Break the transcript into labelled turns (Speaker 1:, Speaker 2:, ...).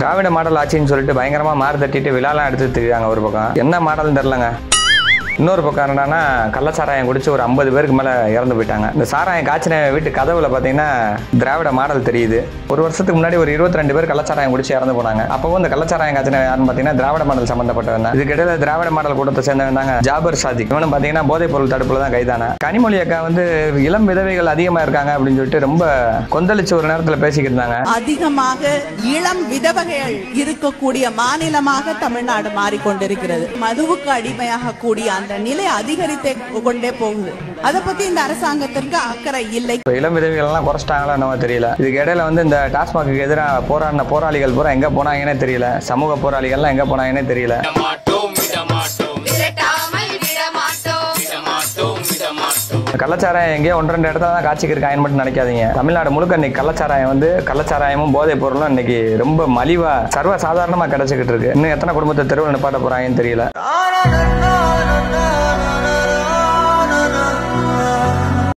Speaker 1: திராவிட model ஆட்சின்னு சொல்லிட்டு பயங்கரமா மாறு தட்டிட்டு விழாலாம் எடுத்து தெரியாங்க ஒரு பக்கம். என்ன மாடல்னு தெரிலங்க. இன்னொரு பக்கம் என்னன்னா கள்ளச்சாராயம் குடிச்சு ஒரு 50 பேருக்கு மேலே இறந்து போயிட்டாங்க. இந்த சாராயம் காய்ச்சின வீட்டு கதவுல பார்த்தீங்கன்னா திராவிட மாடல் தெரியுது. ஒரு வருஷத்துக்கு முன்னாடி ஒரு 22 பேர் கள்ளச்சாராயம் குடிச்சு இறந்து போனாங்க. அப்பவும் இந்த கள்ளச்சாராயம் காய்ச்சின யாருன்னு பார்த்தீங்கன்னா திராவிட மாடல் சம்பந்தப்பட்டவன் தான். இதுக்கிடையில திராவிட மாடல் கூட்டத்தை சேர்ந்தவன் தாங்க ஜாபர் சாதிக். இவனும் பார்த்தீங்கன்னா போதைப் பொருள் தடுப்புல தான் கைதான. கனிமொழி அக்கா வந்து இளம் விதவைகள் அதிகமா இருக்காங்க அப்படின்னு சொல்லிட்டு ரொம்ப கொந்தளிச்சு ஒரு நேரத்தில் பேசிக்கிட்டு இருந்தாங்க.
Speaker 2: அதிகமாக இளம் விதவைகள் இருக்கக்கூடிய மாநிலமாக தமிழ்நாடு மாறிக்கொண்டிருக்கிறது. மதுவுக்கு அடிமையாக கூடிய அந்த நிலை அதிகரித்தே கொண்டே போகுது. அதை பத்தி இந்த அரசாங்கத்திற்கு அக்கறை இல்லை.
Speaker 1: இளம் விதவிகள் எல்லாம் குறைச்சிட்டாங்களா என்னவோ தெரியல. இதுக்கு இடையில வந்து இந்த டாஸ்மாக்கு எதிராக போராடின போராளிகள் பூரா எங்க போனாங்கன்னே தெரியல. சமூக போராளிகள்லாம் எங்க போனாங்கன்னே தெரியல. கள்ளச்சாராயம் எங்கேயோ 1-2 இடத்துல தான் காட்சிக்கு இருக்காங்கன்னு மட்டும் நினைக்காதீங்க. தமிழ்நாடு முழுக்க இன்னைக்கு கள்ளச்சாராயம் வந்து கள்ளச்சாராயமும் போதைப் பொருளும் இன்னைக்கு ரொம்ப மலிவா சர்வ சாதாரணமா கிடைச்சிக்கிட்டு இருக்கு. இன்னும் எத்தனை குடும்பத்தை தெருவில் நிப்பாட்ட போறாங்கன்னு தெரியல.